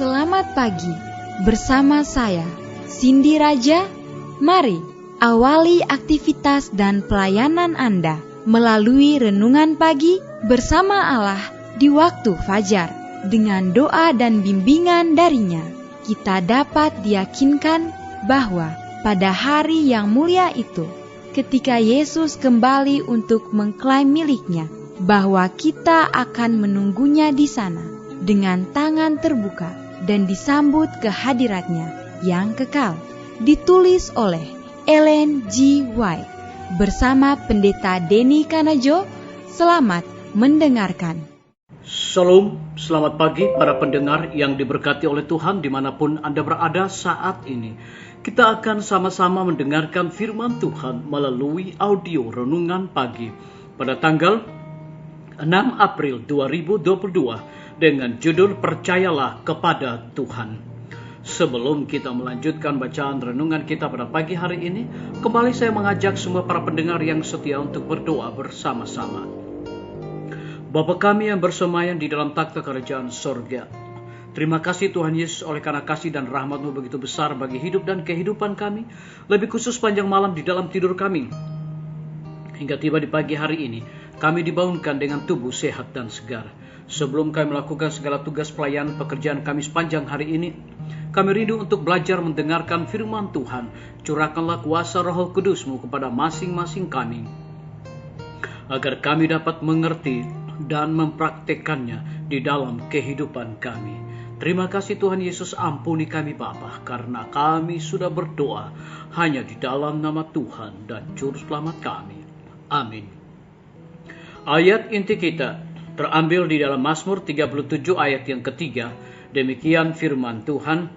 Selamat pagi, bersama saya, Cindy Raja. Mari awali aktivitas dan pelayanan Anda melalui renungan pagi bersama Allah di waktu fajar. Dengan doa dan bimbingan darinya, kita dapat diyakinkan bahwa pada hari yang mulia itu, ketika Yesus kembali untuk mengklaim miliknya, bahwa kita akan menunggunya di sana dengan tangan terbuka dan disambut ke hadiratnya yang kekal. Ditulis oleh Ellen G. White bersama Pendeta Denny Kanajo. Selamat mendengarkan. Shalom, selamat pagi para pendengar yang diberkati oleh Tuhan dimanapun Anda berada saat ini. Kita akan sama-sama mendengarkan firman Tuhan melalui audio renungan pagi pada tanggal 6 April 2022 dengan judul Percayalah kepada Tuhan. Sebelum kita melanjutkan bacaan renungan kita pada pagi hari ini, kembali saya mengajak semua para pendengar yang setia untuk berdoa bersama-sama. Bapa kami yang bersemayam di dalam takhta kerajaan sorga, terima kasih Tuhan Yesus oleh karena kasih dan rahmat-Mu begitu besar bagi hidup dan kehidupan kami, lebih khusus panjang malam di dalam tidur kami. Hingga tiba di pagi hari ini, kami dibangunkan dengan tubuh sehat dan segar. Sebelum kami melakukan segala tugas pelayanan pekerjaan kami sepanjang hari ini, kami rindu untuk belajar mendengarkan firman Tuhan. Curahkanlah kuasa Roh Kudus-Mu kepada masing-masing kami, agar kami dapat mengerti dan mempraktekannya di dalam kehidupan kami. Terima kasih Tuhan Yesus, ampuni kami Bapa, karena kami sudah berdoa hanya di dalam nama Tuhan dan Juru Selamat kami. Amin. Ayat inti kita terambil di dalam Mazmur 37 ayat yang ketiga. Demikian firman Tuhan,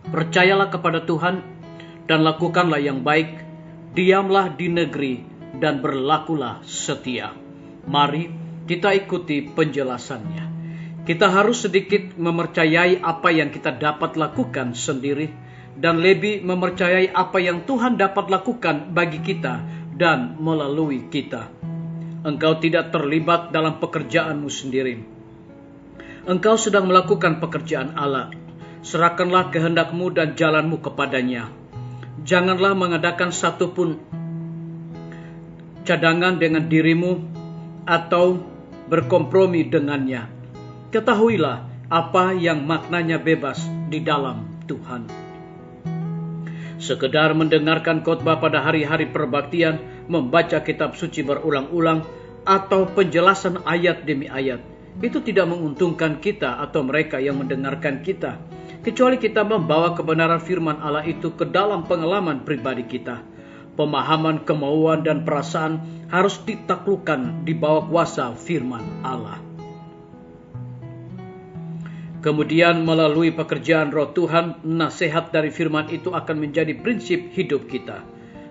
percayalah kepada Tuhan dan lakukanlah yang baik, diamlah di negeri dan berlakulah setia. Mari kita ikuti penjelasannya. Kita harus sedikit mempercayai apa yang kita dapat lakukan sendiri dan lebih mempercayai apa yang Tuhan dapat lakukan bagi kita dan melalui kita. Engkau tidak terlibat dalam pekerjaanmu sendiri. Engkau sedang melakukan pekerjaan Allah. Serahkanlah kehendakmu dan jalanmu kepadanya. Janganlah mengadakan satupun cadangan dengan dirimu atau berkompromi dengannya. Ketahuilah apa yang maknanya bebas di dalam Tuhan. Sekedar mendengarkan khotbah pada hari-hari perbaktian, membaca kitab suci berulang-ulang, atau penjelasan ayat demi ayat, itu tidak menguntungkan kita atau mereka yang mendengarkan kita, kecuali kita membawa kebenaran firman Allah itu ke dalam pengalaman pribadi kita. Pemahaman, kemauan, dan perasaan harus ditaklukkan di bawah kuasa firman Allah. Kemudian melalui pekerjaan Roh Tuhan, nasihat dari firman itu akan menjadi prinsip hidup kita.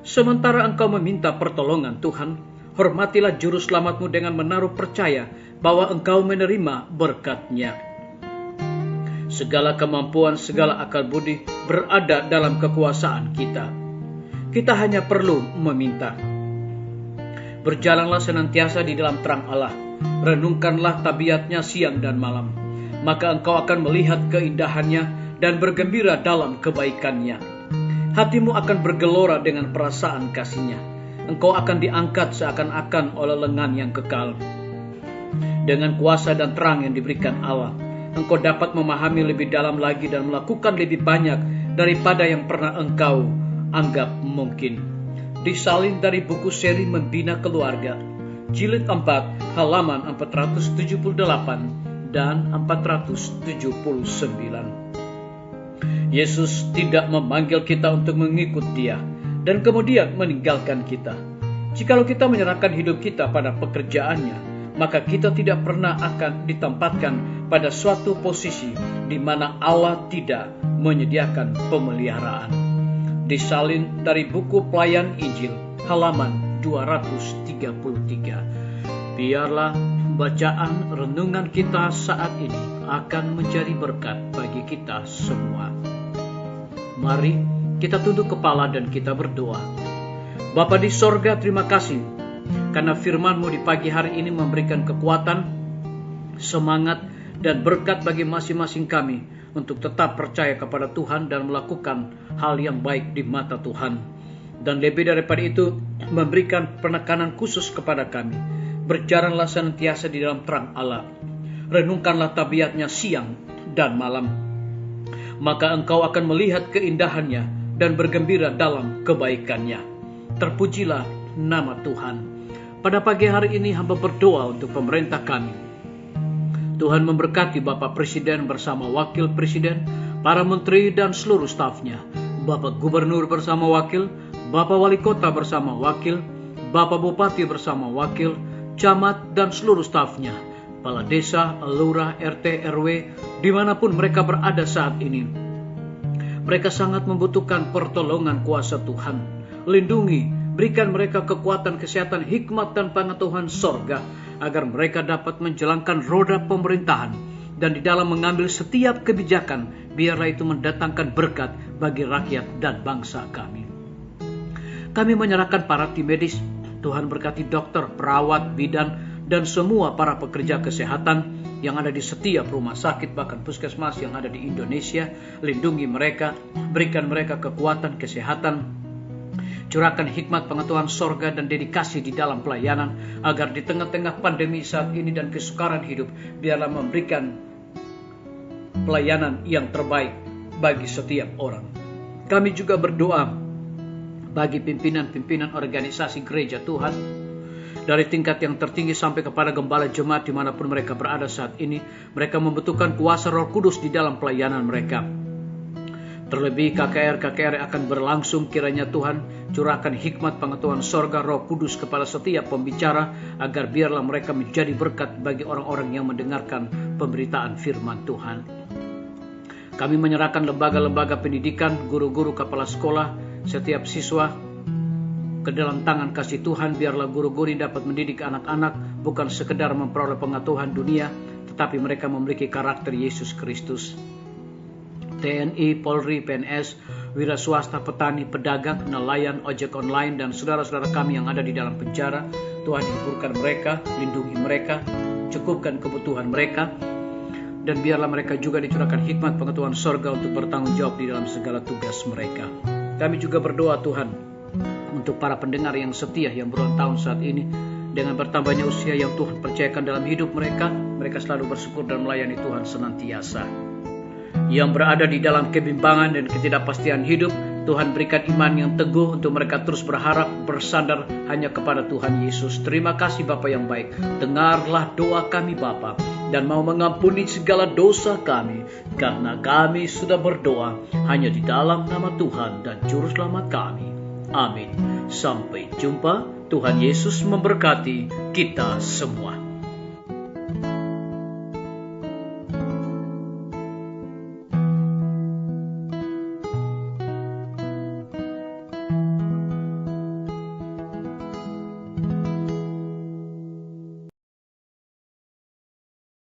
Sementara engkau meminta pertolongan Tuhan, hormatilah Juru Selamatmu dengan menaruh percaya bahwa engkau menerima berkat-Nya. Segala kemampuan, segala akal budi berada dalam kekuasaan kita. Kita hanya perlu meminta. Berjalanlah senantiasa di dalam terang Allah. Renungkanlah tabiatnya siang dan malam. Maka engkau akan melihat keindahannya dan bergembira dalam kebaikannya. Hatimu akan bergelora dengan perasaan kasih-Nya. Engkau akan diangkat seakan-akan oleh lengan yang kekal. Dengan kuasa dan terang yang diberikan Allah, engkau dapat memahami lebih dalam lagi dan melakukan lebih banyak daripada yang pernah engkau anggap mungkin. Disalin dari buku seri Membina Keluarga, jilid 4, halaman 478 dan 479. Yesus tidak memanggil kita untuk mengikut Dia dan kemudian meninggalkan kita. Jikalau kita menyerahkan hidup kita pada pekerjaannya, maka kita tidak pernah akan ditempatkan pada suatu posisi di mana Allah tidak menyediakan pemeliharaan. Disalin dari buku Pelayan Injil, halaman 233. Biarlah bacaan renungan kita saat ini akan menjadi berkat bagi kita semua. Mari kita tunduk kepala dan kita berdoa. Bapa di sorga, terima kasih karena firman-Mu di pagi hari ini memberikan kekuatan, semangat, dan berkat bagi masing-masing kami untuk tetap percaya kepada Tuhan dan melakukan hal yang baik di mata Tuhan. Dan lebih daripada itu, memberikan penekanan khusus kepada kami. Berjalanlah senantiasa di dalam terang Allah. Renungkanlah tabiatnya siang dan malam. Maka engkau akan melihat keindahannya dan bergembira dalam kebaikannya. Terpujilah nama Tuhan. Pada pagi hari ini hamba berdoa untuk pemerintah kami. Tuhan memberkati Bapak Presiden bersama Wakil Presiden, para menteri dan seluruh stafnya, Bapak Gubernur bersama wakil, Bapak Wali Kota bersama wakil, Bapak Bupati bersama wakil, camat dan seluruh stafnya, kepala desa, lurah, RT, RW, dimanapun mereka berada saat ini. Mereka sangat membutuhkan pertolongan kuasa Tuhan. Lindungi, berikan mereka kekuatan, kesehatan, hikmat dan pengetahuan sorga, agar mereka dapat menjalankan roda pemerintahan. Dan di dalam mengambil setiap kebijakan, biarlah itu mendatangkan berkat bagi rakyat dan bangsa kami. Kami menyerahkan para tim medis. Tuhan berkati dokter, perawat, bidan, dan semua para pekerja kesehatan yang ada di setiap rumah sakit, bahkan puskesmas yang ada di Indonesia. Lindungi mereka, berikan mereka kekuatan, kesehatan, curahkan hikmat, pengetahuan sorga dan dedikasi di dalam pelayanan, agar di tengah-tengah pandemi saat ini dan kesukaran hidup, biarlah memberikan pelayanan yang terbaik bagi setiap orang. Kami juga berdoa bagi pimpinan-pimpinan organisasi gereja Tuhan, dari tingkat yang tertinggi sampai kepada gembala jemaat dimanapun mereka berada saat ini. Mereka membutuhkan kuasa Roh Kudus di dalam pelayanan mereka. Terlebih KKR yang akan berlangsung, kiranya Tuhan curahkan hikmat, pengetahuan sorga, Roh Kudus kepada setiap pembicara, agar biarlah mereka menjadi berkat bagi orang-orang yang mendengarkan pemberitaan firman Tuhan. Kami menyerahkan lembaga-lembaga pendidikan, guru-guru, kepala sekolah, setiap siswa ke dalam tangan kasih Tuhan. Biarlah guru-guru dapat mendidik anak-anak bukan sekedar memperoleh pengetahuan dunia, tetapi mereka memiliki karakter Yesus Kristus. TNI, Polri, PNS, wira swasta, petani, pedagang, nelayan, ojek online, dan saudara-saudara kami yang ada di dalam penjara. Tuhan hiburkan mereka, lindungi mereka, cukupkan kebutuhan mereka, dan biarlah mereka juga dicurahkan hikmat, pengetahuan sorga untuk bertanggung jawab di dalam segala tugas mereka. Kami juga berdoa Tuhan untuk para pendengar yang setia yang berulang tahun saat ini. Dengan bertambahnya usia yang Tuhan percayakan dalam hidup mereka, mereka selalu bersyukur dan melayani Tuhan senantiasa. Yang berada di dalam kebimbangan dan ketidakpastian hidup, Tuhan berikan iman yang teguh untuk mereka terus berharap, bersandar hanya kepada Tuhan Yesus. Terima kasih Bapa yang baik. Dengarlah doa kami Bapa, dan mau mengampuni segala dosa kami, karena kami sudah berdoa hanya di dalam nama Tuhan dan Juru Selamat kami. Amin. Sampai jumpa. Tuhan Yesus memberkati kita semua.